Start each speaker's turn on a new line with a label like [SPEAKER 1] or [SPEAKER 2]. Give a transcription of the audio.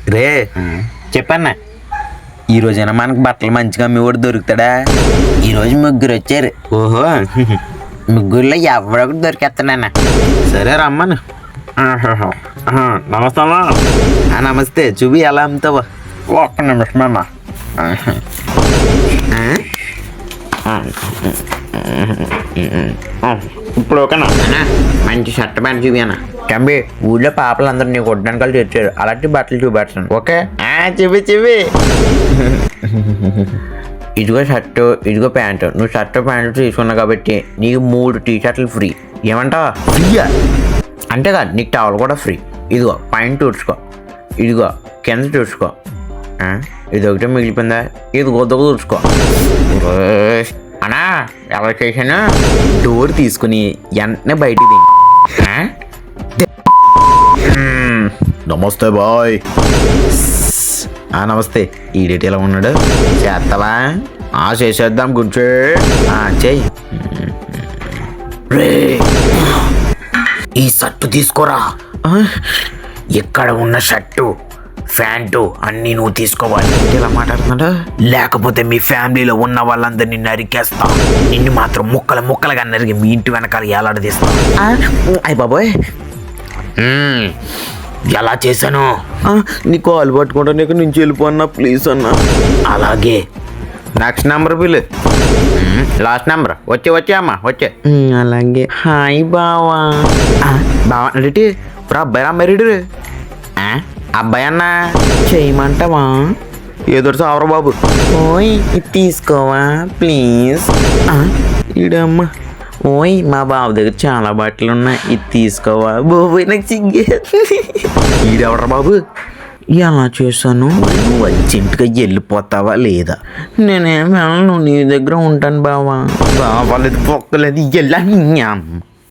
[SPEAKER 1] రే చెప్పన్నా ఈరోజైనా మనకు బట్టలు మంచిగా అమ్మేవాడు దొరుకుతాడా? ఈరోజు ముగ్గురు వచ్చారు.
[SPEAKER 2] ఓహో,
[SPEAKER 1] ముగ్గురులో ఎవడొకటి దొరికేస్తాడన్న.
[SPEAKER 2] సరే రమ్మను. నమస్తే అమ్మా.
[SPEAKER 1] నమస్తే. చూపి ఎలా అమ్ముతావా?
[SPEAKER 2] ఒక్క నిమిషం అమ్మా. ఇప్పుడు ఓకేనా?
[SPEAKER 1] మంచి షర్ట్ ప్యాంట్ చూపి అన్న.
[SPEAKER 2] కంబి ఊళ్ళో పాపలు అందరూ నీకు కొట్టడానికి వాళ్ళు తెచ్చారు, అలాంటి బట్టలు చూపెడతాను. ఓకే
[SPEAKER 1] చూపి
[SPEAKER 2] ఇదిగో షర్టు, ఇదిగో ప్యాంటు. నువ్వు షర్టు ప్యాంటు తీసుకున్నావు కాబట్టి నీకు 3 టీ షర్ట్లు ఫ్రీ. ఏమంటావా?
[SPEAKER 1] ఫ్రీయా?
[SPEAKER 2] అంతేకాదు, నీకు టవల్ కూడా ఫ్రీ. ఇదిగో పైన చూసుకో, ఇదిగో కింద చూసుకో. ఇది ఒకటే మిగిలిపోయిందా? ఇది గొద్దకు చూసుకో. అన్నా ఎలా చేశాను?
[SPEAKER 1] డోర్ తీసుకుని వెంటనే బయటికి
[SPEAKER 2] నమస్తే బాయ్.
[SPEAKER 1] నమస్తే. ఈడేటి ఎలా ఉన్నాడు? చేస్తావా?
[SPEAKER 2] చేసేద్దాం గుంచే.
[SPEAKER 1] చెయ్యి. ఈ షర్టు తీసుకోరా.
[SPEAKER 2] ఇక్కడ ఉన్న షర్టు ప్యాంటు అన్నీ నువ్వు తీసుకోవాలి.
[SPEAKER 1] ఇలా మాట్లాడుతున్నాడు.
[SPEAKER 2] లేకపోతే మీ ఫ్యామిలీలో ఉన్న వాళ్ళందరినీ నరికేస్తా. నిన్ను మాత్రం ముక్కలుగా నరిగి మీ ఇంటి వెనకాల ఏలాడదీస్తా.
[SPEAKER 1] అయ్య బాబోయ్,
[SPEAKER 2] ఎలా చేశాను?
[SPEAKER 1] నీకు కాలు పట్టుకుంటా, నీకు నుంచి వెళ్ళిపోన్నా ప్లీజ్ అన్నా.
[SPEAKER 2] అలాగే. నెక్స్ట్ నెంబర్ పిల్లు. Last number. వచ్చే అమ్మా వచ్చే.
[SPEAKER 1] అలాగే. హాయ్ బావా.
[SPEAKER 2] బావా రెడీ? ఇప్పుడు అబ్బాయి అమ్మాయి రెడీ? అబ్బాయి అన్న
[SPEAKER 1] చేయమంటావా?
[SPEAKER 2] ఏదో సావరా బాబు.
[SPEAKER 1] ఓయ్ ఇది తీసుకోవా ప్లీజ్. ఈడమ్మ. ఓయ్ మా బాబు దగ్గర చాలా బట్టలు ఉన్నాయి, ఇది తీసుకోవా. బాబోయ్ నాకు సిగ్గే.
[SPEAKER 2] ఈడెవడరా బాబు?
[SPEAKER 1] ఎలా చేశాను?
[SPEAKER 2] నువ్వు అర్జెంటుగా వెళ్ళిపోతావా లేదా?
[SPEAKER 1] నేనేం వెళ్ళను, నీ దగ్గర ఉంటాను బావా.
[SPEAKER 2] బావాలేదు పొక్కలేదు వెళ్ళా.